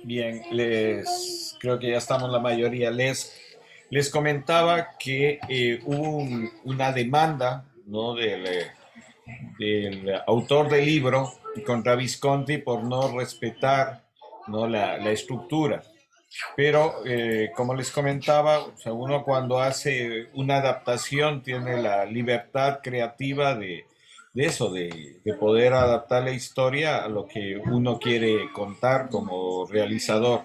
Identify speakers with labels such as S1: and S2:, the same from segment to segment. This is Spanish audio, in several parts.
S1: Bien, creo que ya estamos la mayoría. Les comentaba que hubo una demanda, ¿no? Del autor del libro contra Visconti por no respetar, ¿no? La estructura. Pero, como les comentaba, o sea, uno cuando hace una adaptación tiene la libertad creativa de eso, de poder adaptar la historia a lo que uno quiere contar como realizador.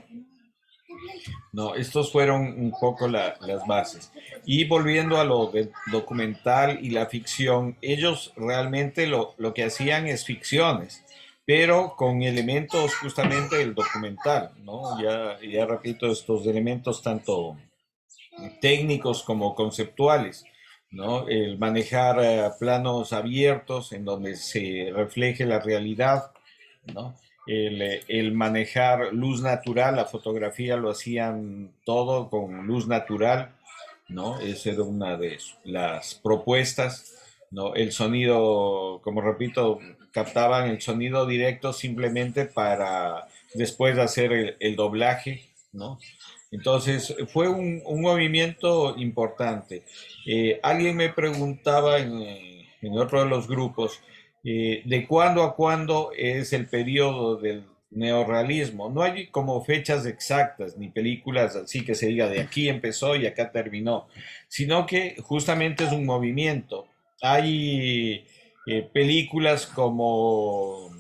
S1: No, estos fueron un poco las bases. Y volviendo a lo del documental y la ficción, ellos realmente lo que hacían es ficciones, pero con elementos justamente del documental, ¿no? Ya repito, estos elementos tanto técnicos como conceptuales, ¿no? El manejar planos abiertos en donde se refleje la realidad, ¿no? El manejar luz natural, la fotografía lo hacían todo con luz natural, ¿no? Esa era una de las propuestas, ¿no? El sonido, como repito, captaban el sonido directo simplemente para después hacer el doblaje, ¿no? Entonces fue un movimiento importante. Alguien me preguntaba en otro de los grupos de cuándo a cuándo es el periodo del neorrealismo. No hay como fechas exactas ni películas así que se diga de aquí empezó y acá terminó, sino que justamente es un movimiento. Hay películas como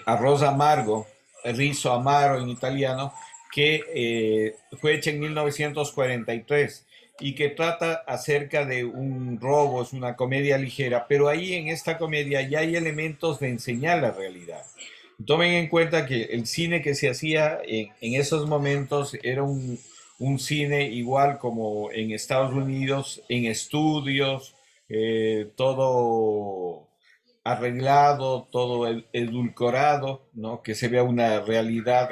S1: Arroz Amargo, Riso Amaro en italiano, que fue hecha en 1943 y que trata acerca de un robo, es una comedia ligera, pero ahí en esta comedia ya hay elementos de enseñar la realidad. Tomen en cuenta que el cine que se hacía en esos momentos era un cine igual como en Estados Unidos, en estudios, todo arreglado, todo edulcorado, ¿no? Que se vea una realidad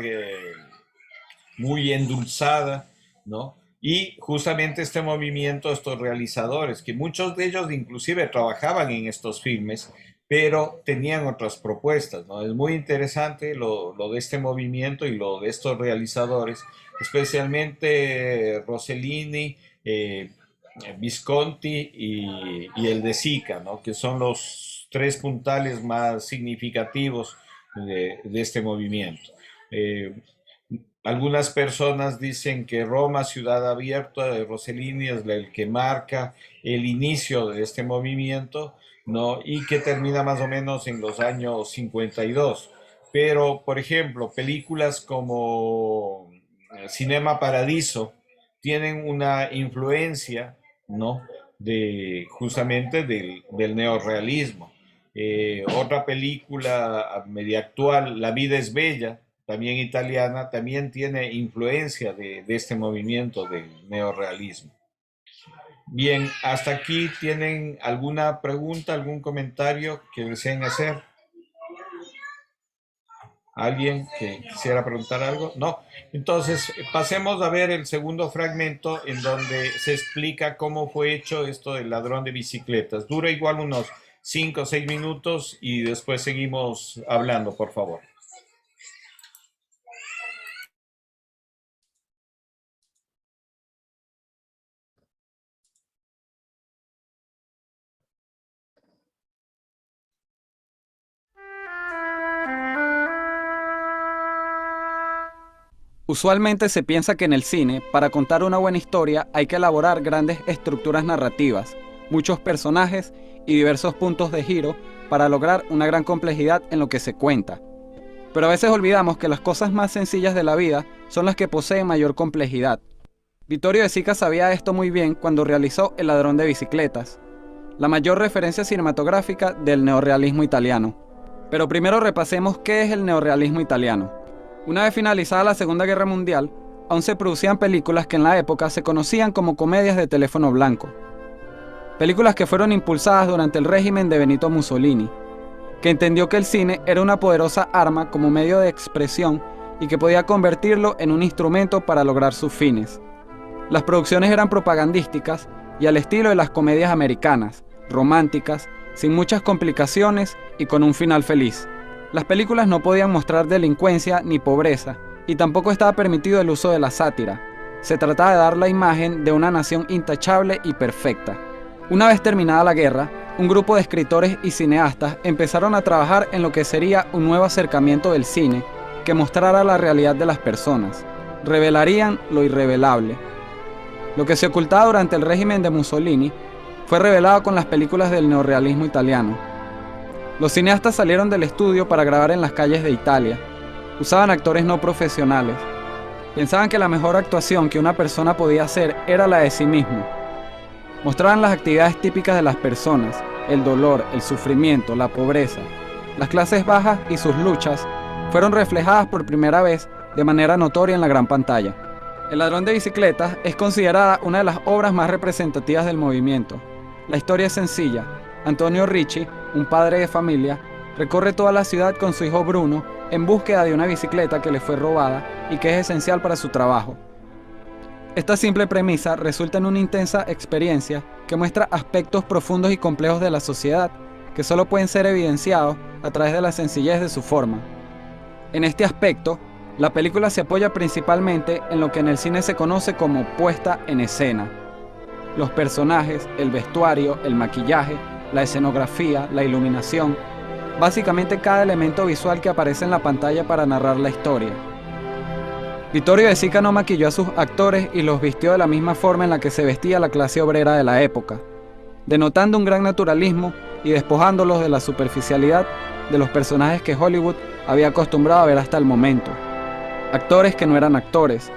S1: muy endulzada, ¿no? Y justamente este movimiento, estos realizadores, que muchos de ellos inclusive trabajaban en estos filmes, pero tenían otras propuestas, ¿no? Es muy interesante lo de este movimiento y lo de estos realizadores, especialmente Rossellini, Visconti y el de Sica, ¿no? Que son los tres puntales más significativos de este movimiento. Eh, Algunas personas dicen que Roma, ciudad abierta de Rossellini, es el que marca el inicio de este movimiento, ¿no? Y que termina más o menos en los años 52. Pero, por ejemplo, películas como Cinema Paradiso tienen una influencia, ¿no? De justamente del neorrealismo. Otra película media actual, La vida es bella, también italiana, también tiene influencia de este movimiento del neorrealismo. Bien, hasta aquí tienen alguna pregunta, algún comentario que deseen hacer. ¿Alguien que quisiera preguntar algo? No. Entonces, pasemos a ver el segundo fragmento en donde se explica cómo fue hecho esto del ladrón de bicicletas. Dura igual unos 5 o 6 minutos y después seguimos hablando, por favor.
S2: Usualmente se piensa que en el cine, para contar una buena historia, hay que elaborar grandes estructuras narrativas, muchos personajes y diversos puntos de giro para lograr una gran complejidad en lo que se cuenta. Pero a veces olvidamos que las cosas más sencillas de la vida son las que poseen mayor complejidad. Vittorio De Sica sabía esto muy bien cuando realizó El ladrón de bicicletas, la mayor referencia cinematográfica del neorrealismo italiano. Pero primero repasemos qué es el neorrealismo italiano. Una vez finalizada la Segunda Guerra Mundial, aún se producían películas que en la época se conocían como comedias de teléfono blanco. películas que fueron impulsadas durante el régimen de Benito Mussolini, que entendió que el cine era una poderosa arma como medio de expresión y que podía convertirlo en un instrumento para lograr sus fines. Las producciones eran propagandísticas y al estilo de las comedias americanas, románticas, sin muchas complicaciones y con un final feliz. Las películas no podían mostrar delincuencia ni pobreza, y tampoco estaba permitido el uso de la sátira. Se trataba de dar la imagen de una nación intachable y perfecta. Una vez terminada la guerra, un grupo de escritores y cineastas empezaron a trabajar en lo que sería un nuevo acercamiento del cine que mostrara la realidad de las personas. Revelarían lo irrevelable. Lo que se ocultaba durante el régimen de Mussolini fue revelado con las películas del neorrealismo italiano. Los cineastas salieron del estudio para grabar en las calles de Italia. Usaban actores no profesionales. Pensaban que la mejor actuación que una persona podía hacer era la de sí mismo. Mostraban las actividades típicas de las personas, el dolor, el sufrimiento, la pobreza. Las clases bajas y sus luchas fueron reflejadas por primera vez de manera notoria en la gran pantalla. El ladrón de bicicletas es considerada una de las obras más representativas del movimiento. La historia es sencilla. Antonio Ricci, un padre de familia, recorre toda la ciudad con su hijo Bruno en búsqueda de una bicicleta que le fue robada y que es esencial para su trabajo. Esta simple premisa resulta en una intensa experiencia que muestra aspectos profundos y complejos de la sociedad que solo pueden ser evidenciados a través de la sencillez de su forma. En este aspecto, la película se apoya principalmente en lo que en el cine se conoce como puesta en escena. Los personajes, el vestuario, el maquillaje, la escenografía, la iluminación, básicamente cada elemento visual que aparece en la pantalla para narrar la historia. Vittorio De Sica no maquilló a sus actores y los vistió de la misma forma en la que se vestía la clase obrera de la época, denotando un gran naturalismo y despojándolos de la superficialidad de los personajes que Hollywood había acostumbrado a ver hasta el momento. Actores que no eran actores.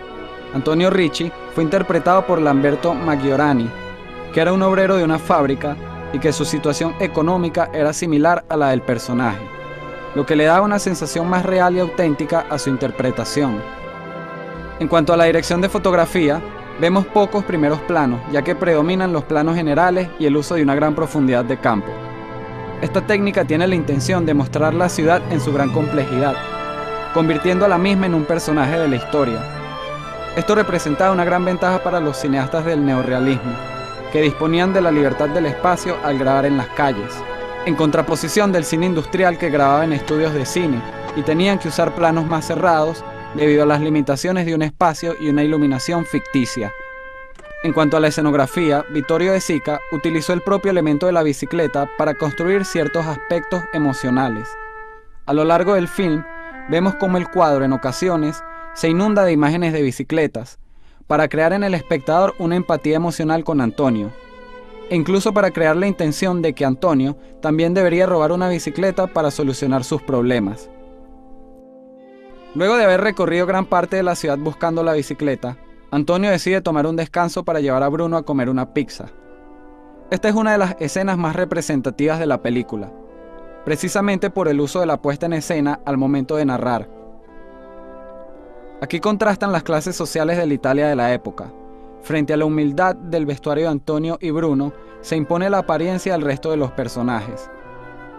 S2: Antonio Ricci fue interpretado por Lamberto Maggiorani, que era un obrero de una fábrica y que su situación económica era similar a la del personaje, lo que le daba una sensación más real y auténtica a su interpretación. En cuanto a la dirección de fotografía, vemos pocos primeros planos, ya que predominan los planos generales y el uso de una gran profundidad de campo. Esta técnica tiene la intención de mostrar la ciudad en su gran complejidad, convirtiendo a la misma en un personaje de la historia. Esto representaba una gran ventaja para los cineastas del neorrealismo, que disponían de la libertad del espacio al grabar en las calles, en contraposición del cine industrial que grababa en estudios de cine y tenían que usar planos más cerrados debido a las limitaciones de un espacio y una iluminación ficticia. En cuanto a la escenografía, Vittorio De Sica utilizó el propio elemento de la bicicleta para construir ciertos aspectos emocionales. A lo largo del film, vemos cómo el cuadro en ocasiones se inunda de imágenes de bicicletas, para crear en el espectador una empatía emocional con Antonio, e incluso para crear la intención de que Antonio también debería robar una bicicleta para solucionar sus problemas. Luego de haber recorrido gran parte de la ciudad buscando la bicicleta, Antonio decide tomar un descanso para llevar a Bruno a comer una pizza. Esta es una de las escenas más representativas de la película, precisamente por el uso de la puesta en escena al momento de narrar. Aquí contrastan las clases sociales de la Italia de la época. Frente a la humildad del vestuario de Antonio y Bruno, se impone la apariencia del resto de los personajes.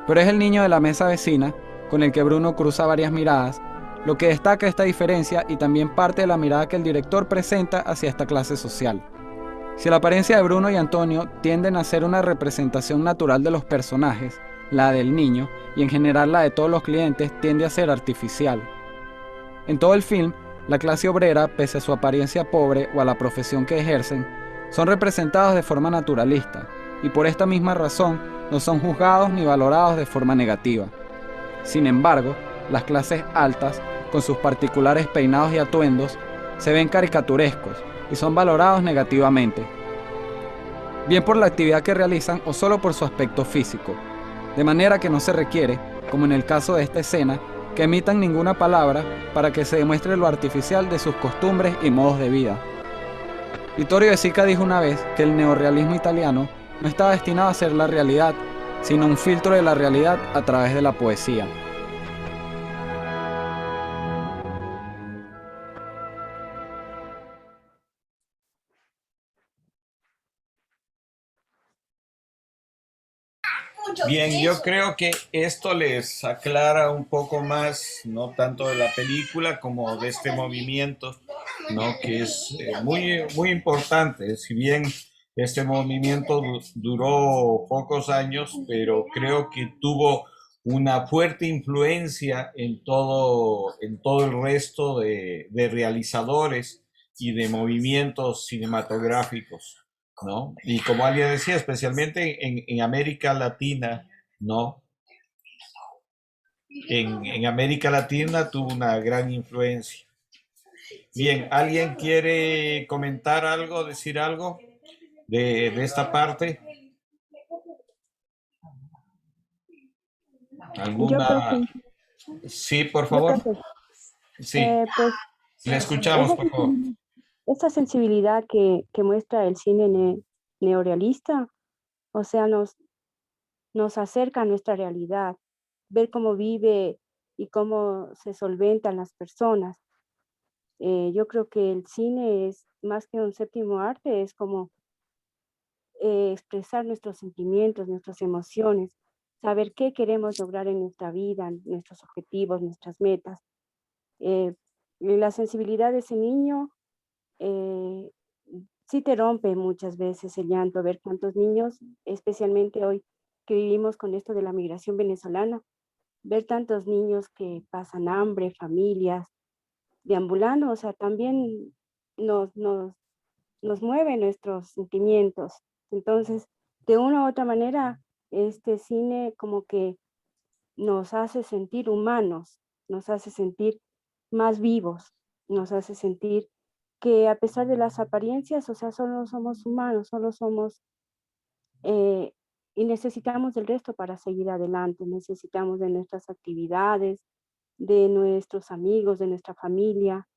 S2: Pero es el niño de la mesa vecina, con el que Bruno cruza varias miradas, lo que destaca esta diferencia y también parte de la mirada que el director presenta hacia esta clase social. Si la apariencia de Bruno y Antonio tienden a ser una representación natural de los personajes, la del niño, y en general la de todos los clientes, tiende a ser artificial. En todo el film, la clase obrera, pese a su apariencia pobre o a la profesión que ejercen, son representados de forma naturalista, y por esta misma razón no son juzgados ni valorados de forma negativa. Sin embargo, las clases altas, con sus particulares peinados y atuendos, se ven caricaturescos y son valorados negativamente, bien por la actividad que realizan o solo por su aspecto físico, de manera que no se requiere, como en el caso de esta escena, que emitan ninguna palabra para que se demuestre lo artificial de sus costumbres y modos de vida. Vittorio De Sica dijo una vez que el neorrealismo italiano no estaba destinado a ser la realidad, sino un filtro de la realidad a través de la poesía.
S1: Bien, yo creo que esto les aclara un poco más, no tanto de la película como de este movimiento, ¿no? Que es muy importante. Si bien este movimiento duró pocos años, pero creo que tuvo una fuerte influencia en todo el resto de realizadores y de movimientos cinematográficos, ¿no? Y como alguien decía, especialmente en América Latina, ¿no? En América Latina tuvo una gran influencia. Bien, ¿alguien quiere comentar algo, decir algo de esta parte?
S3: Yo creo
S1: ¿Alguna?
S3: que,
S1: Sí, por
S3: yo
S1: favor.
S3: creo que
S1: Sí,
S3: pues
S1: le escuchamos,
S3: esa
S1: por favor.
S3: sensibilidad, esa sensibilidad que muestra el cine neorealista, o sea, nos acerca a nuestra realidad, ver cómo vive y cómo se solventan las personas. Yo creo que el cine es más que un séptimo arte, es como expresar nuestros sentimientos, nuestras emociones, saber qué queremos lograr en nuestra vida, nuestros objetivos, nuestras metas. Eh, la sensibilidad de ese niño eh, sí te rompe muchas veces el llanto, ver cuántos niños, especialmente hoy que vivimos con esto de la migración venezolana, ver tantos niños que pasan hambre, familias, deambulando, o sea, también nos, nos, nos mueve nuestros sentimientos. Entonces, de una u otra manera, este cine como que nos hace sentir humanos, nos hace sentir más vivos, nos hace sentir que a pesar de las apariencias, o sea, solo somos humanos, solo somos, eh, y necesitamos del resto para seguir adelante, necesitamos de nuestras actividades, de nuestros amigos, de nuestra familia,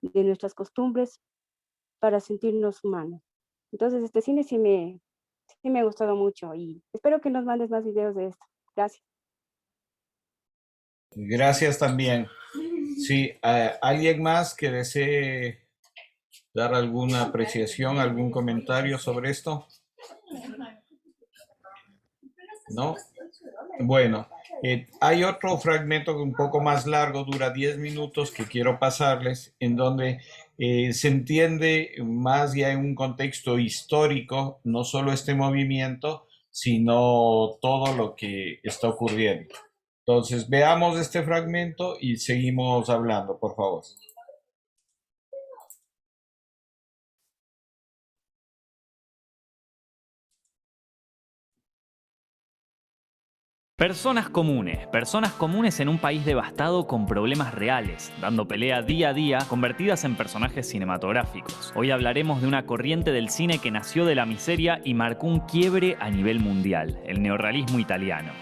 S3: de nuestras costumbres para sentirnos humanos. Entonces, este cine sí me ha gustado mucho y espero que nos mandes más videos de esto. Gracias.
S1: Gracias también. Sí, ¿alguien más que desee dar alguna apreciación, algún comentario sobre esto? ¿No? Bueno, hay otro fragmento un poco más largo, dura 10 minutos, que quiero pasarles, en donde se entiende más ya en un contexto histórico, no solo este movimiento, sino todo lo que está ocurriendo. Entonces, veamos este fragmento y seguimos hablando, por favor.
S4: personas comunes en un país devastado con problemas reales, dando pelea día a día, convertidas en personajes cinematográficos. Hoy hablaremos de una corriente del cine que nació de la miseria y marcó un quiebre a nivel mundial, el neorrealismo italiano.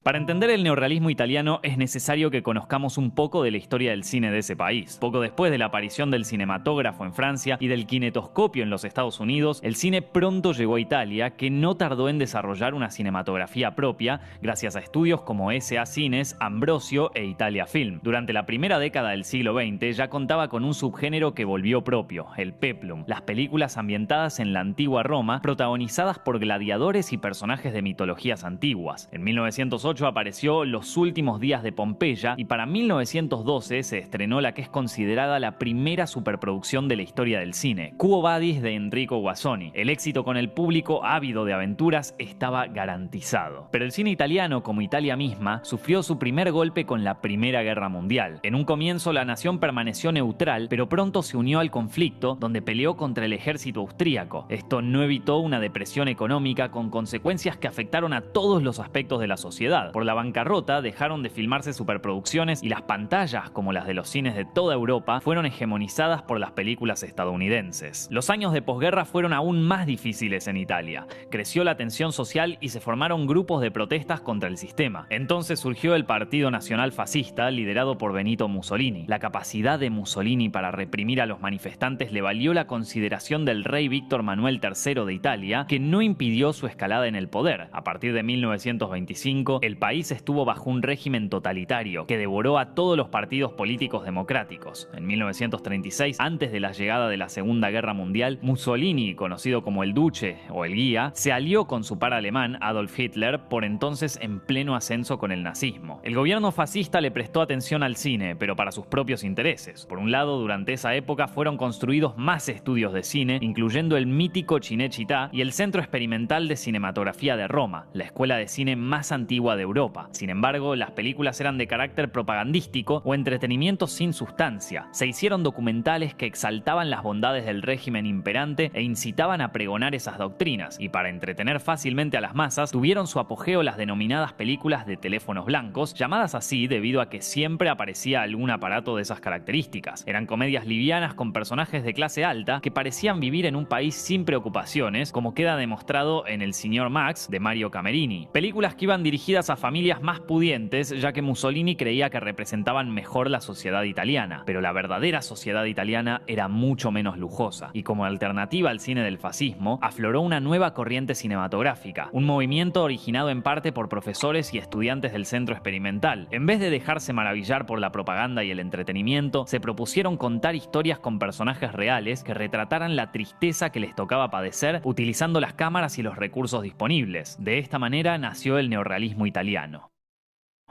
S4: Para entender el neorrealismo italiano es necesario que conozcamos un poco de la historia del cine de ese país. Poco después de la aparición del cinematógrafo en Francia y del kinetoscopio en los Estados Unidos, el cine pronto llegó a Italia, que no tardó en desarrollar una cinematografía propia gracias a estudios como S.A. Cines, Ambrosio e Italia Film. Durante la primera década del siglo XX ya contaba con un subgénero que volvió propio, el peplum, las películas ambientadas en la antigua Roma, protagonizadas por gladiadores y personajes de mitologías antiguas. En 1908 apareció Los últimos días de Pompeya y para 1912 se estrenó la que es considerada la primera superproducción de la historia del cine, Quo Vadis de Enrico Guasoni. El éxito con el público ávido de aventuras estaba garantizado. Pero el cine italiano, como Italia misma, sufrió su primer golpe con la Primera Guerra Mundial. En un comienzo la nación permaneció neutral, pero pronto se unió al conflicto, donde peleó contra el ejército austríaco. Esto no evitó una depresión económica con consecuencias que afectaron a todos los aspectos de la sociedad. Por la bancarrota dejaron de filmarse superproducciones y las pantallas, como las de los cines de toda Europa, fueron hegemonizadas por las películas estadounidenses. Los años de posguerra fueron aún más difíciles en Italia. Creció la tensión social y se formaron grupos de protestas contra el sistema. Entonces surgió el Partido Nacional Fascista, liderado por Benito Mussolini. La capacidad de Mussolini para reprimir a los manifestantes le valió la consideración del rey Víctor Manuel III de Italia, que no impidió su escalada en el poder. A partir de 1925, el país estuvo bajo un régimen totalitario que devoró a todos los partidos políticos democráticos. En 1936, antes de la llegada de la Segunda Guerra Mundial, Mussolini, conocido como el Duce o el Guía, se alió con su par alemán Adolf Hitler, por entonces en pleno ascenso con el nazismo. El gobierno fascista le prestó atención al cine, pero para sus propios intereses. Por un lado, durante esa época fueron construidos más estudios de cine, incluyendo el mítico Cinecittà y el Centro Experimental de Cinematografía de Roma, la escuela de cine más antigua de Europa. Sin embargo, las películas eran de carácter propagandístico o entretenimiento sin sustancia. Se hicieron documentales que exaltaban las bondades del régimen imperante e incitaban a pregonar esas doctrinas, y para entretener fácilmente a las masas, tuvieron su apogeo las denominadas películas de teléfonos blancos, llamadas así debido a que siempre aparecía algún aparato de esas características. Eran comedias livianas con personajes de clase alta que parecían vivir en un país sin preocupaciones, como queda demostrado en El Señor Max de Mario Camerini. Películas que iban dirigidas a familias más pudientes, ya que Mussolini creía que representaban mejor la sociedad italiana, pero la verdadera sociedad italiana era mucho menos lujosa, y como alternativa al cine del fascismo, afloró una nueva corriente cinematográfica, un movimiento originado en parte por profesores y estudiantes del centro experimental. En vez de dejarse maravillar por la propaganda y el entretenimiento, se propusieron contar historias con personajes reales que retrataran la tristeza que les tocaba padecer utilizando las cámaras y los recursos disponibles. De esta manera nació el neorrealismo italiano.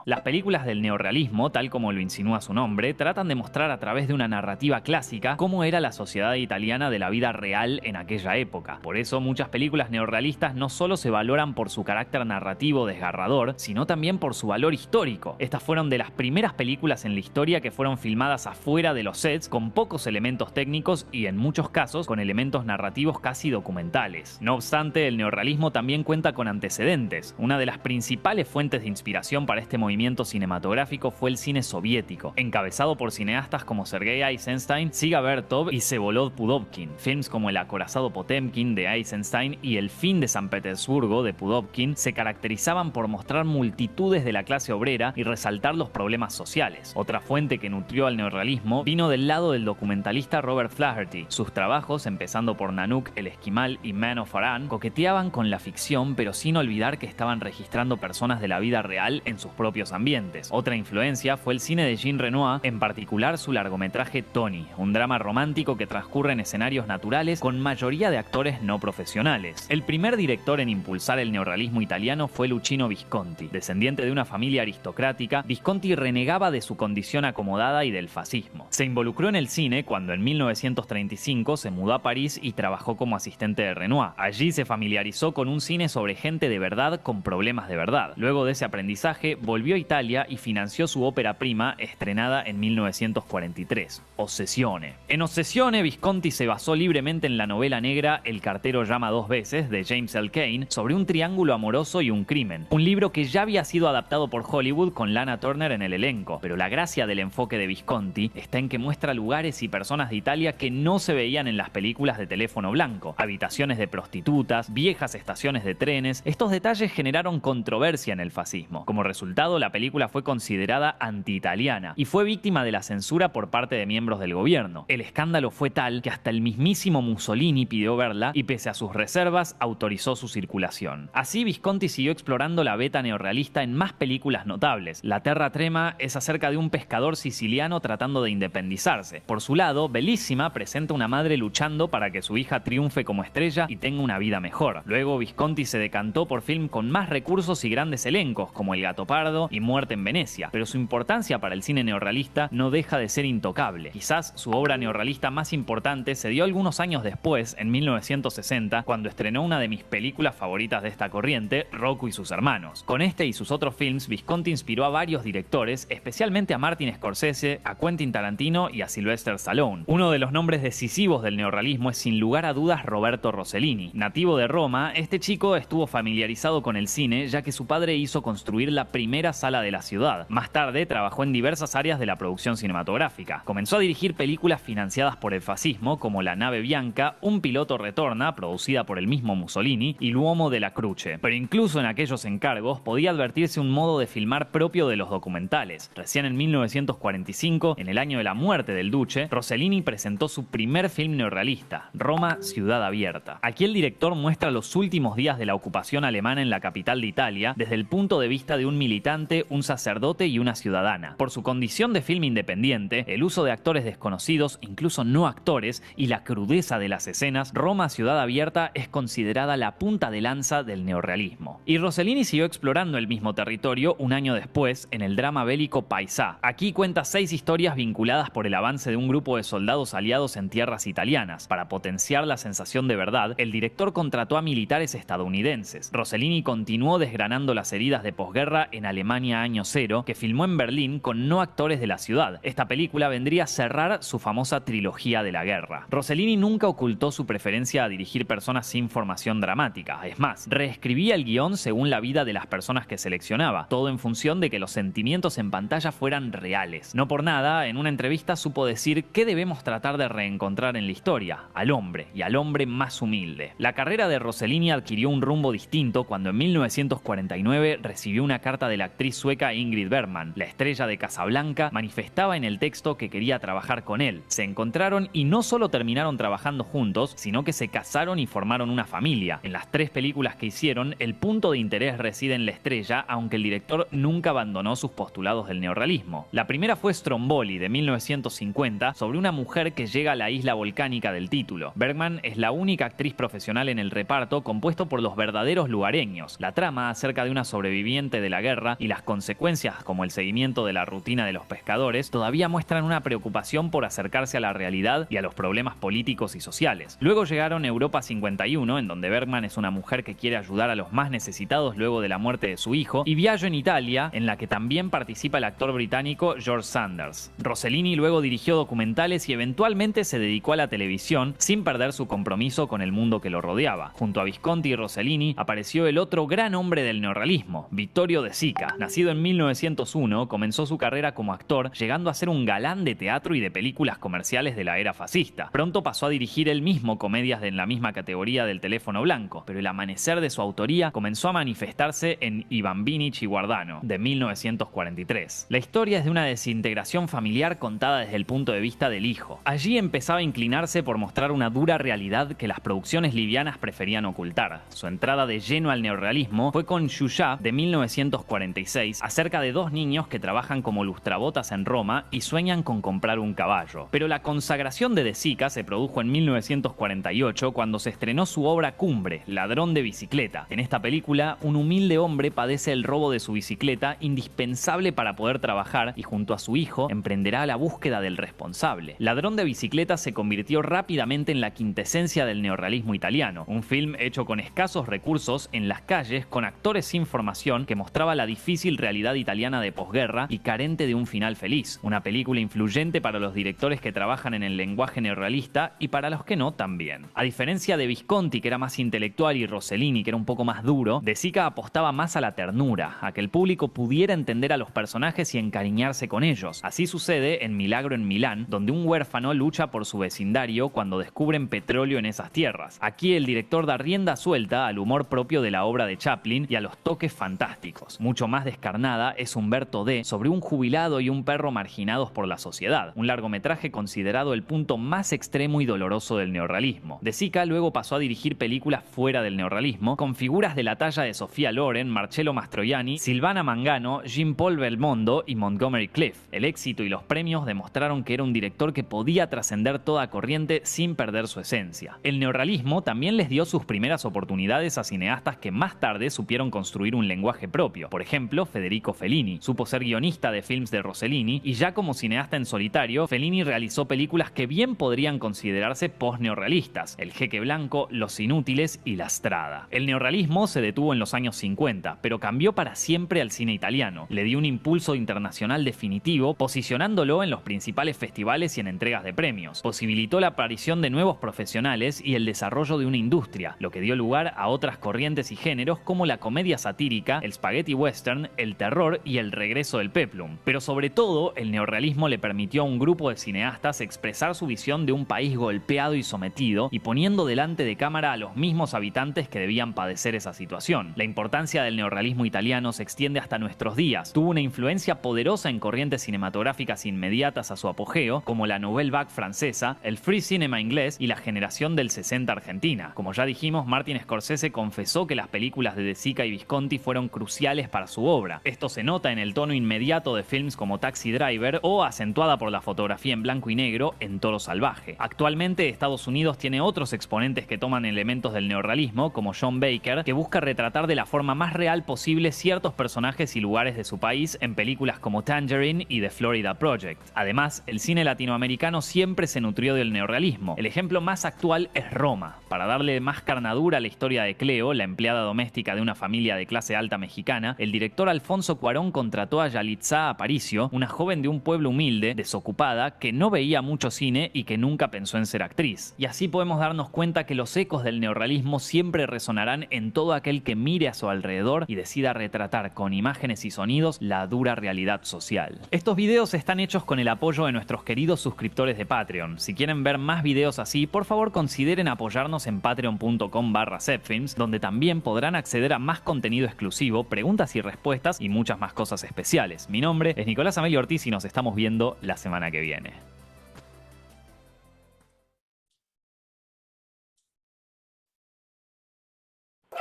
S4: Las películas del neorrealismo, tal como lo insinúa su nombre, tratan de mostrar a través de una narrativa clásica cómo era la sociedad italiana de la vida real en aquella época. Por eso muchas películas neorrealistas no solo se valoran por su carácter narrativo desgarrador, sino también por su valor histórico. Estas fueron de las primeras películas en la historia que fueron filmadas afuera de los sets, con pocos elementos técnicos y en muchos casos con elementos narrativos casi documentales. No obstante, el neorrealismo también cuenta con antecedentes. Una de las principales fuentes de inspiración para este movimiento cinematográfico fue el cine soviético, encabezado por cineastas como Sergei Eisenstein, Dziga Vertov y Vsevolod Pudovkin. Films como El acorazado Potemkin de Eisenstein y El fin de San Petersburgo de Pudovkin se caracterizaban por mostrar multitudes de la clase obrera y resaltar los problemas sociales. Otra fuente que nutrió al neorrealismo vino del lado del documentalista Robert Flaherty. Sus trabajos, empezando por Nanook, El Esquimal y Man of Aran, coqueteaban con la ficción, pero sin olvidar que estaban registrando personas de la vida real en sus propios ambientes. Otra influencia fue el cine de Jean Renoir, en particular su largometraje Tony, un drama romántico que transcurre en escenarios naturales con mayoría de actores no profesionales. El primer director en impulsar el neorrealismo italiano fue Luchino Visconti. Descendiente de una familia aristocrática, Visconti renegaba de su condición acomodada y del fascismo. Se involucró en el cine cuando en 1935 se mudó a París y trabajó como asistente de Renoir. Allí se familiarizó con un cine sobre gente de verdad con problemas de verdad. Luego de ese aprendizaje, volvió a Italia y financió su ópera prima, estrenada en 1943, Ossessione. En Ossessione, Visconti se basó libremente en la novela negra El cartero llama dos veces, de James L. Cain, sobre un triángulo amoroso y un crimen. Un libro que ya había sido adaptado por Hollywood con Lana Turner en el elenco, pero la gracia del enfoque de Visconti está en que muestra lugares y personas de Italia que no se veían en las películas de teléfono blanco. Habitaciones de prostitutas, viejas estaciones de trenes. Estos detalles generaron controversia en el fascismo. Como resultado, la película fue considerada anti-italiana y fue víctima de la censura por parte de miembros del gobierno. El escándalo fue tal que hasta el mismísimo Mussolini pidió verla y, pese a sus reservas, autorizó su circulación. Así, Visconti siguió explorando la beta neorrealista en más películas notables. La Terra Trema es acerca de un pescador siciliano tratando de independizarse. Por su lado, Bellissima presenta una madre luchando para que su hija triunfe como estrella y tenga una vida mejor. Luego, Visconti se decantó por film con más recursos y grandes elencos, como El gato pardo y Muerte en Venecia, pero su importancia para el cine neorrealista no deja de ser intocable. Quizás su obra neorrealista más importante se dio algunos años después, en 1960, cuando estrenó una de mis películas favoritas de esta corriente, Rocco y sus hermanos. Con este y sus otros films, Visconti inspiró a varios directores, especialmente a Martin Scorsese, a Quentin Tarantino y a Sylvester Stallone. Uno de los nombres decisivos del neorrealismo es sin lugar a dudas Roberto Rossellini. Nativo de Roma, este chico estuvo familiarizado con el cine ya que su padre hizo construir la primera sala de la ciudad. Más tarde trabajó en diversas áreas de la producción cinematográfica. Comenzó a dirigir películas financiadas por el fascismo como La nave bianca, Un piloto retorna, producida por el mismo Mussolini, y L'uomo della Croce. Pero incluso en aquellos encargos podía advertirse un modo de filmar propio de los documentales. Recién en 1945, en el año de la muerte del Duce, Rossellini presentó su primer film neorrealista, Roma, ciudad abierta. Aquí el director muestra los últimos días de la ocupación alemana en la capital de Italia desde el punto de vista de un militante, un sacerdote y una ciudadana. Por su condición de film independiente, el uso de actores desconocidos, incluso no actores, y la crudeza de las escenas, Roma, ciudad abierta es considerada la punta de lanza del neorrealismo. Y Rossellini siguió explorando el mismo territorio un año después en el drama bélico Paisà. Aquí cuenta 6 historias vinculadas por el avance de un grupo de soldados aliados en tierras italianas. Para potenciar la sensación de verdad, el director contrató a militares estadounidenses. Rossellini continuó desgranando las heridas de posguerra en Alemania Año Cero, que filmó en Berlín con no actores de la ciudad. Esta película vendría a cerrar su famosa trilogía de la guerra. Rossellini nunca ocultó su preferencia a dirigir personas sin formación dramática. Es más, reescribía el guión según la vida de las personas que seleccionaba, todo en función de que los sentimientos en pantalla fueran reales. No por nada, en una entrevista supo decir que debemos tratar de reencontrar en la historia, al hombre, y al hombre más humilde. La carrera de Rossellini adquirió un rumbo distinto cuando en 1949 recibió una carta de la actriz sueca Ingrid Bergman. La estrella de Casablanca manifestaba en el texto que quería trabajar con él. Se encontraron y no solo terminaron trabajando juntos, sino que se casaron y formaron una familia. En las 3 películas que hicieron, el punto de interés reside en la estrella, aunque el director nunca abandonó sus postulados del neorrealismo. La primera fue Stromboli, de 1950, sobre una mujer que llega a la isla volcánica del título. Bergman es la única actriz profesional en el reparto, compuesto por los verdaderos lugareños. La trama acerca de una sobreviviente de la guerra y las consecuencias, como el seguimiento de la rutina de los pescadores, todavía muestran una preocupación por acercarse a la realidad y a los problemas políticos y sociales. Luego llegaron Europa 51, en donde Bergman es una mujer que quiere ayudar a los más necesitados luego de la muerte de su hijo, y Viaggio en Italia, en la que también participa el actor británico George Sanders. Rossellini luego dirigió documentales y eventualmente se dedicó a la televisión sin perder su compromiso con el mundo que lo rodeaba. Junto a Visconti y Rossellini apareció el otro gran hombre del neorrealismo, Vittorio De Sica. Nacido en 1901, comenzó su carrera como actor, llegando a ser un galán de teatro y de películas comerciales de la era fascista. Pronto pasó a dirigir él mismo comedias en la misma categoría del Teléfono Blanco, pero el amanecer de su autoría comenzó a manifestarse en I bambini ci guardano, de 1943. La historia es de una desintegración familiar contada desde el punto de vista del hijo. Allí empezaba a inclinarse por mostrar una dura realidad que las producciones livianas preferían ocultar. Su entrada de lleno al neorrealismo fue con Giugià, de 1946, acerca de 2 niños que trabajan como lustrabotas en Roma y sueñan con comprar un caballo. Pero la consagración de De Sica se produjo en 1948 cuando se estrenó su obra cumbre, Ladrón de bicicleta. En esta película, un humilde hombre padece el robo de su bicicleta, indispensable para poder trabajar, y junto a su hijo emprenderá la búsqueda del responsable. Ladrón de bicicleta se convirtió rápidamente en la quintesencia del neorrealismo italiano, un film hecho con escasos recursos en las calles, con actores sin formación, que mostraba la difícil realidad italiana de posguerra y carente de un final feliz. Una película influyente para los directores que trabajan en el lenguaje neorrealista y para los que no también. A diferencia de Visconti, que era más intelectual, y Rossellini, que era un poco más duro, De Sica apostaba más a la ternura, a que el público pudiera entender a los personajes y encariñarse con ellos. Así sucede en Milagro en Milán, donde un huérfano lucha por su vecindario cuando descubren petróleo en esas tierras. Aquí el director da rienda suelta al humor propio de la obra de Chaplin y a los toques fantásticos. Mucho más descarnada es Umberto D, sobre un jubilado y un perro marginados por la sociedad, un largometraje considerado el punto más extremo y doloroso del neorrealismo. De Sica luego pasó a dirigir películas fuera del neorrealismo, con figuras de la talla de Sofía Loren, Marcello Mastroianni, Silvana Mangano, Jean-Paul Belmondo y Montgomery Clift. El éxito y los premios demostraron que era un director que podía trascender toda corriente sin perder su esencia. El neorrealismo también les dio sus primeras oportunidades a cineastas que más tarde supieron construir un lenguaje propio. Por ejemplo, Federico Fellini supo ser guionista de films de Rossellini, y ya como cineasta en solitario, Fellini realizó películas que bien podrían considerarse post-neorrealistas: El Jeque Blanco, Los Inútiles y La Strada. El neorrealismo se detuvo en los años 50, pero cambió para siempre al cine italiano. Le dio un impulso internacional definitivo, posicionándolo en los principales festivales y en entregas de premios. Posibilitó la aparición de nuevos profesionales y el desarrollo de una industria, lo que dio lugar a otras corrientes y géneros como la comedia satírica, el spaghetti western western, el terror y el regreso del peplum. Pero sobre todo, el neorrealismo le permitió a un grupo de cineastas expresar su visión de un país golpeado y sometido y poniendo delante de cámara a los mismos habitantes que debían padecer esa situación. La importancia del neorrealismo italiano se extiende hasta nuestros días. Tuvo una influencia poderosa en corrientes cinematográficas inmediatas a su apogeo, como la Nouvelle Vague francesa, el Free Cinema inglés y la generación del 60 argentina. Como ya dijimos, Martin Scorsese confesó que las películas de De Sica y Visconti fueron cruciales para su obra. Esto se nota en el tono inmediato de films como Taxi Driver o acentuada por la fotografía en blanco y negro en Toro Salvaje. Actualmente Estados Unidos tiene otros exponentes que toman elementos del neorrealismo, como John Baker, que busca retratar de la forma más real posible ciertos personajes y lugares de su país en películas como Tangerine y The Florida Project. Además, el cine latinoamericano siempre se nutrió del neorrealismo. El ejemplo más actual es Roma. Para darle más carnadura a la historia de Cleo, la empleada doméstica de una familia de clase alta mexicana, el director Alfonso Cuarón contrató a Yalitza Aparicio, una joven de un pueblo humilde, desocupada, que no veía mucho cine y que nunca pensó en ser actriz. Y así podemos darnos cuenta que los ecos del neorrealismo siempre resonarán en todo aquel que mire a su alrededor y decida retratar con imágenes y sonidos la dura realidad social. Estos videos están hechos con el apoyo de nuestros queridos suscriptores de Patreon. Si quieren ver más videos así, por favor consideren apoyarnos en patreon.com/zepfilms, donde también podrán acceder a más contenido exclusivo, preguntas y respuestas y muchas más cosas especiales. Mi nombre es Nicolás Amelio Ortiz y nos estamos viendo la semana que viene.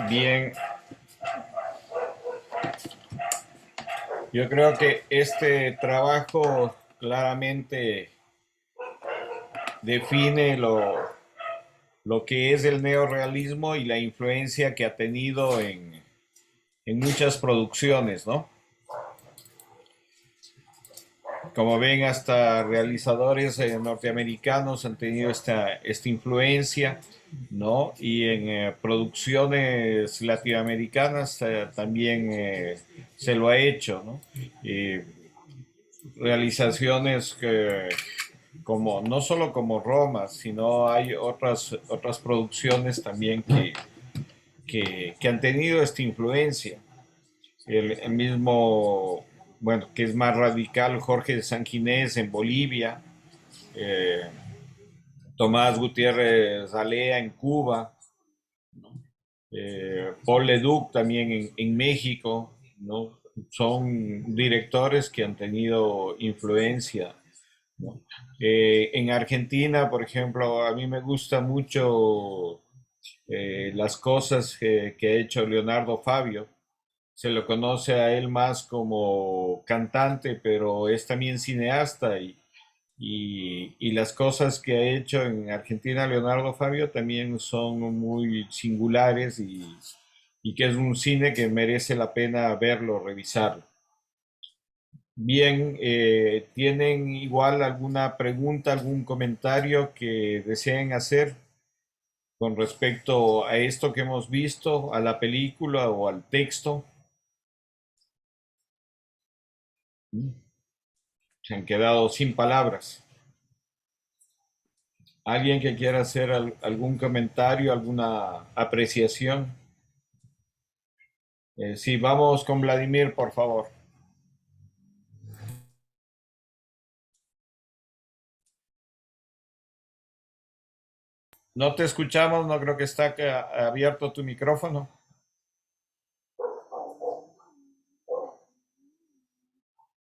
S1: Bien, yo creo que este trabajo claramente define lo que es el neorrealismo y la influencia que ha tenido en muchas producciones, ¿no? Como ven, hasta realizadores norteamericanos han tenido esta influencia, ¿no? Y en producciones latinoamericanas también se lo ha hecho, ¿no? Realizaciones como, no solo como Roma, sino hay otras producciones también que han tenido esta influencia. El mismo, bueno, que es más radical, Jorge de Sanguinés en Bolivia, eh, Tomás Gutiérrez Alea en Cuba, Paul Leduc también en México, ¿no? Son directores que han tenido influencia, ¿no? En Argentina, por ejemplo, a mí me gusta mucho las cosas que ha hecho Leonardo Fabio. Se lo conoce a él más como cantante, pero es también cineasta y las cosas que ha hecho en Argentina Leonardo Fabio también son muy singulares y que es un cine que merece la pena verlo, revisarlo. Bien, ¿tienen igual alguna pregunta, algún comentario que deseen hacer con respecto a esto que hemos visto, a la película o al texto? Se han quedado sin palabras. ¿Alguien que quiera hacer algún comentario, alguna apreciación? Sí, vamos con Vladimir, por favor. No te escuchamos, no creo que está abierto tu micrófono.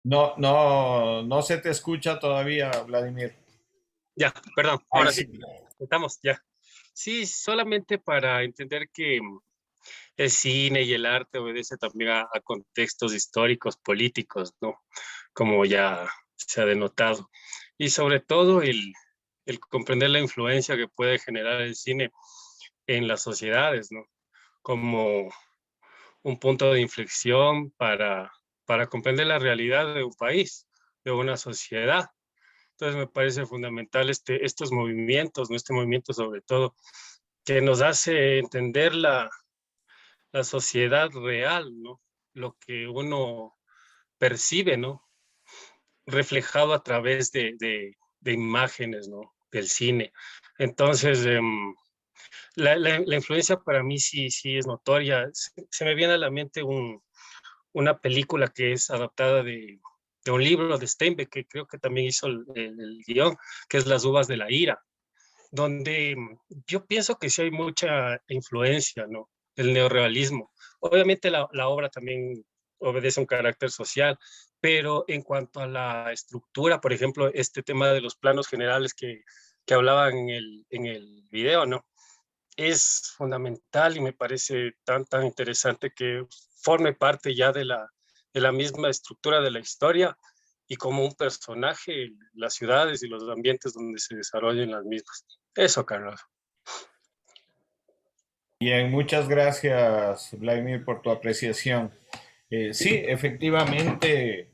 S1: No, no, no se te escucha todavía, Vladimir.
S5: Ya, perdón,
S1: Ahí
S5: ahora
S1: sí.
S5: sí, estamos, ya. Sí, solamente para entender que el cine y el arte obedece también a contextos históricos, políticos, ¿no? Como ya se ha denotado. Y sobre todo el comprender la influencia que puede generar el cine en las sociedades, ¿no? Como un punto de inflexión para comprender la realidad de un país, de una sociedad. Entonces me parece fundamental estos movimientos, ¿no? Este movimiento sobre todo, que nos hace entender la sociedad real, ¿no? Lo que uno percibe, ¿no? Reflejado a través de imágenes, ¿no? Del cine. Entonces, la influencia para mí sí es notoria. Se me viene a la mente una película que es adaptada de un libro de Steinbeck, que creo que también hizo el guión, que es Las uvas de la ira, donde yo pienso que sí hay mucha influencia, ¿no? Del neorrealismo. Obviamente la obra también obedece a un carácter social, pero en cuanto a la estructura, por ejemplo, este tema de los planos generales que hablaban en el video, ¿no? Es fundamental y me parece tan interesante que forme parte ya de la misma estructura de la historia y como un personaje, las ciudades y los ambientes donde se desarrollan las mismas. Eso, Carlos.
S1: Bien, muchas gracias, Vladimir, por tu apreciación. Sí, efectivamente,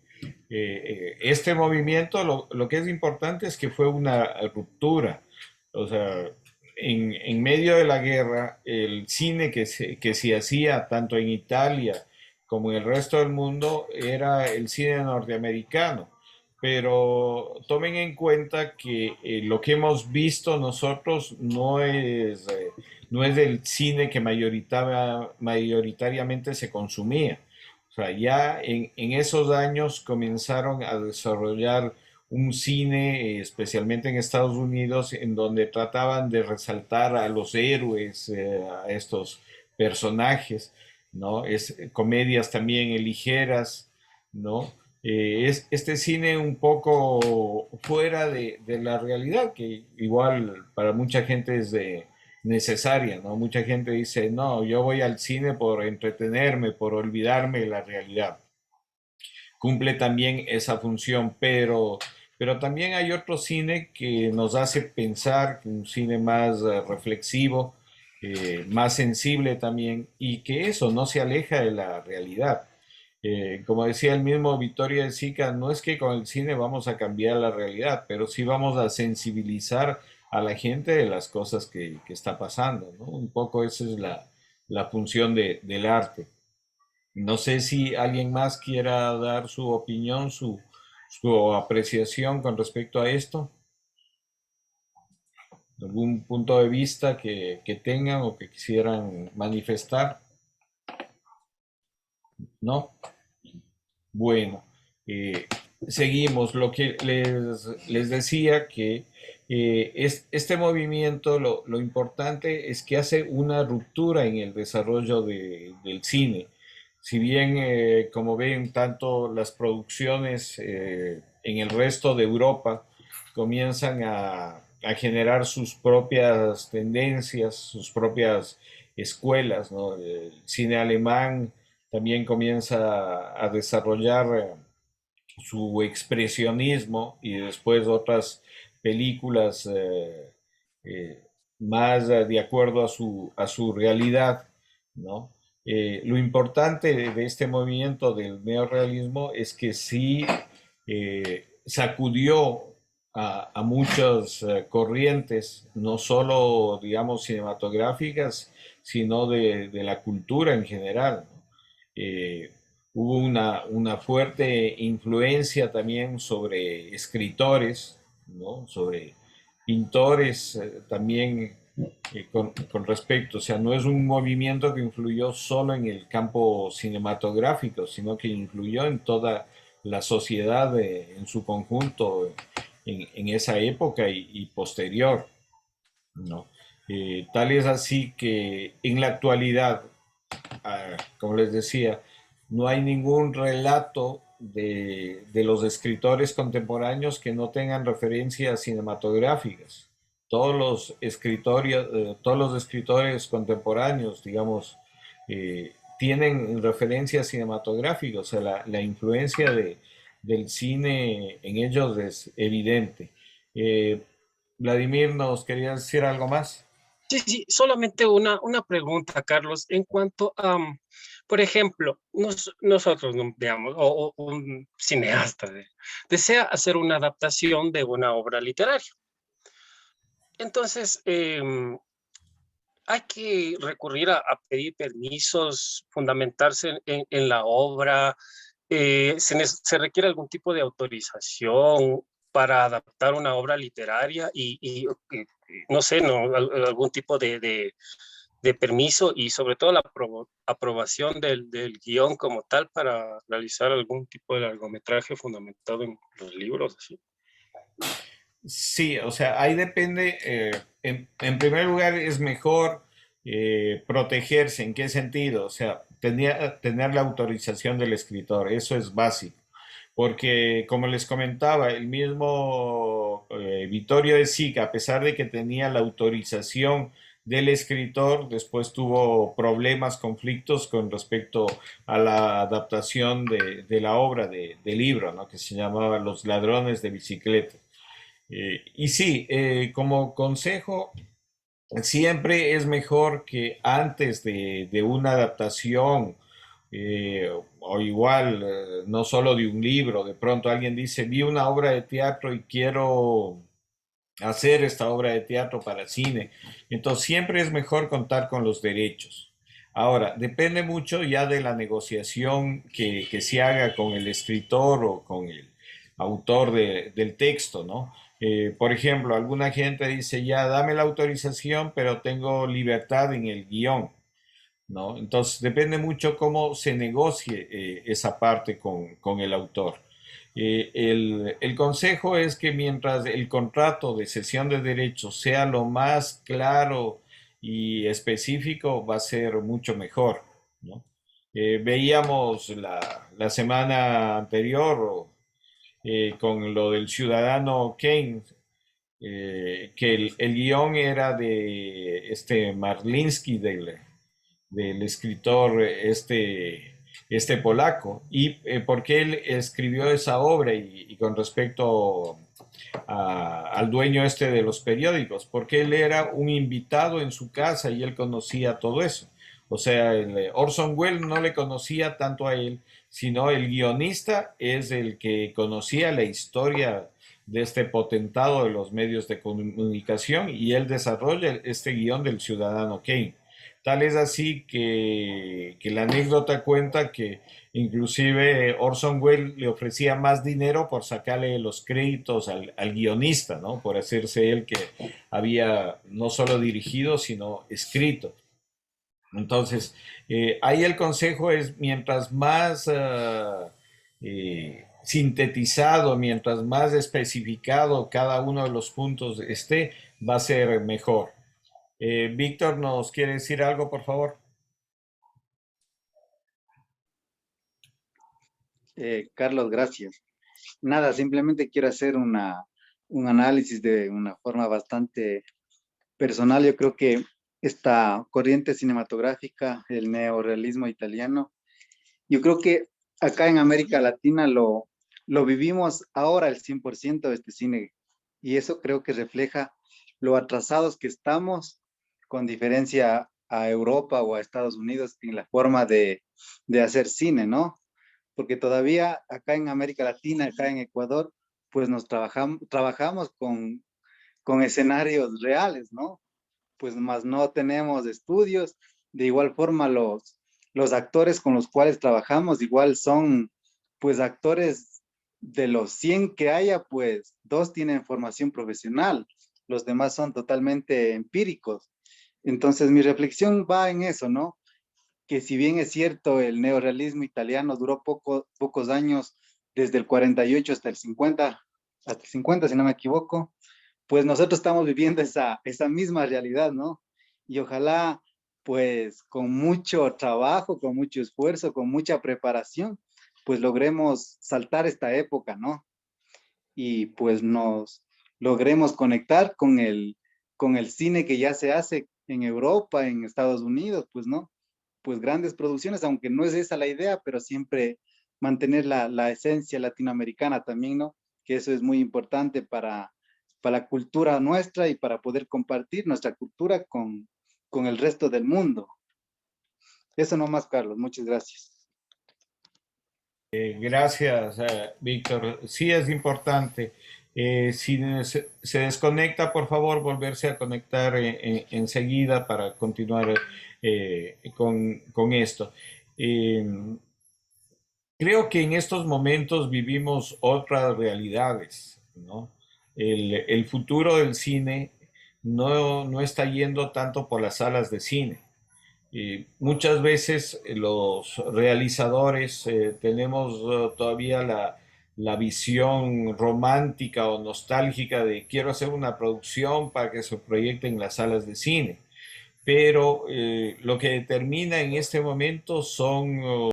S1: este movimiento, lo que es importante es que fue una ruptura. O sea, en medio de la guerra, el cine que se hacía tanto en Italia como en el resto del mundo era el cine norteamericano. Pero tomen en cuenta que lo que hemos visto nosotros no es del cine que mayoritariamente se consumía. O sea, ya en esos años comenzaron a desarrollar un cine, especialmente en Estados Unidos, en donde trataban de resaltar a los héroes, a estos personajes, ¿no? Comedias también ligeras, ¿no? Es este cine un poco fuera de la realidad, que igual para mucha gente es necesaria, ¿no? Mucha gente dice, no, yo voy al cine por entretenerme, por olvidarme de la realidad. Cumple también esa función, pero también hay otro cine que nos hace pensar, un cine más reflexivo, más sensible también, y que eso no se aleja de la realidad. Como decía el mismo Vittorio de Sica, no es que con el cine vamos a cambiar la realidad, pero sí vamos a sensibilizar a la gente de las cosas que está pasando, ¿no? Un poco esa es la función del arte. No sé si alguien más quiera dar su opinión, su apreciación con respecto a esto, algún punto de vista que tengan o que quisieran manifestar, ¿no? Bueno, eh, seguimos. Lo que les decía que este movimiento, lo importante es que hace una ruptura en el desarrollo del cine. Si bien, como ven, tanto las producciones en el resto de Europa comienzan a generar sus propias tendencias, sus propias escuelas, ¿no? El cine alemán también comienza a desarrollar su expresionismo y después otras películas más de acuerdo a su realidad, ¿no? Lo importante de este movimiento del neorrealismo es que sí sacudió a muchas corrientes, no solo, digamos, cinematográficas, sino de la cultura en general, ¿no? Hubo una fuerte influencia también sobre escritores, ¿no? Sobre pintores también con respecto, o sea, no es un movimiento que influyó solo en el campo cinematográfico, sino que influyó en toda la sociedad en su conjunto en esa época y posterior, ¿no? Tal es así que en la actualidad, como les decía, no hay ningún relato de los escritores contemporáneos que no tengan referencias cinematográficas. Todos los escritores contemporáneos, digamos, tienen referencias cinematográficas, o sea, la influencia del cine en ellos es evidente. Eh, Vladimir, ¿nos quería decir algo más?
S5: Sí, solamente una pregunta, Carlos, en cuanto a, por ejemplo, nosotros, ¿no? Digamos, o un cineasta desea hacer una adaptación de una obra literaria. Entonces, hay que recurrir a pedir permisos, fundamentarse en la obra, se requiere algún tipo de autorización para adaptar una obra literaria y no sé, ¿no? Algún tipo de permiso y sobre todo la aprobación del guión como tal para realizar algún tipo de largometraje fundamentado en los libros, así.
S1: Sí, o sea, ahí depende. En primer lugar, es mejor protegerse. ¿En qué sentido? O sea, tener la autorización del escritor. Eso es básico. Porque, como les comentaba, el mismo Vittorio De Sica, a pesar de que tenía la autorización del escritor, después tuvo problemas, conflictos con respecto a la adaptación de la obra del libro, ¿no? Que se llamaba Los ladrones de bicicleta. Y sí, como consejo, siempre es mejor que antes de una adaptación, o igual, no solo de un libro, de pronto alguien dice, vi una obra de teatro y quiero hacer esta obra de teatro para cine. Entonces, siempre es mejor contar con los derechos. Ahora, depende mucho ya de la negociación que se haga con el escritor o con el autor del texto, ¿no? Por ejemplo, alguna gente dice, ya, dame la autorización, pero tengo libertad en el guión, ¿no? Entonces, depende mucho cómo se negocie esa parte con el autor. El consejo es que mientras el contrato de cesión de derechos sea lo más claro y específico, va a ser mucho mejor, ¿no? Veíamos la semana anterior con lo del ciudadano Kane, que el guión era de este Marlinsky, del escritor este polaco, y por qué él escribió esa obra y con respecto al dueño este de los periódicos, porque él era un invitado en su casa y él conocía todo eso. O sea, Orson Welles no le conocía tanto a él, sino el guionista es el que conocía la historia de este potentado de los medios de comunicación y él desarrolla este guión del Ciudadano Kane. Tal es así que la anécdota cuenta que inclusive Orson Welles le ofrecía más dinero por sacarle los créditos al guionista, ¿no? Por hacerse él que había no solo dirigido, sino escrito. Entonces, ahí el consejo es mientras más sintetizado, mientras más especificado cada uno de los puntos esté, va a ser mejor. Víctor, ¿nos quiere decir algo, por favor?
S6: Carlos, gracias. Nada, simplemente quiero hacer un análisis de una forma bastante personal. Yo creo que esta corriente cinematográfica, el neorrealismo italiano, yo creo que acá en América Latina lo vivimos ahora al 100% de este cine. Y eso creo que refleja lo atrasados que estamos con diferencia a Europa o a Estados Unidos en la forma de hacer cine, ¿no? Porque todavía acá en América Latina, acá en Ecuador, pues trabajamos con escenarios reales, ¿no? Pues más no tenemos estudios. De igual forma, los actores con los cuales trabajamos igual son, pues, actores de los 100 que haya, pues, 2 tienen formación profesional, los demás son totalmente empíricos. Entonces, mi reflexión va en eso, ¿no? Que si bien es cierto, el neorrealismo italiano duró pocos años, desde el 48 hasta el 50, si no me equivoco, pues nosotros estamos viviendo esa misma realidad, ¿no? Y ojalá, pues con mucho trabajo, con mucho esfuerzo, con mucha preparación, pues logremos saltar esta época, ¿no? Y pues nos logremos conectar con el cine que ya se hace en Europa, en Estados Unidos, pues, ¿no? Pues grandes producciones, aunque no es esa la idea, pero siempre mantener la esencia latinoamericana también, ¿no? Que eso es muy importante para la cultura nuestra y para poder compartir nuestra cultura con el resto del mundo. Eso nomás, Carlos. Muchas gracias.
S1: Gracias, Víctor. Sí es importante. Si se desconecta, por favor, volverse a conectar enseguida para continuar con esto. Eh, Creo que en estos momentos vivimos otras realidades, ¿no? El futuro del cine no está yendo tanto por las salas de cine. Muchas veces los realizadores tenemos todavía la visión romántica o nostálgica de quiero hacer una producción para que se proyecte en las salas de cine. Pero lo que determina en este momento son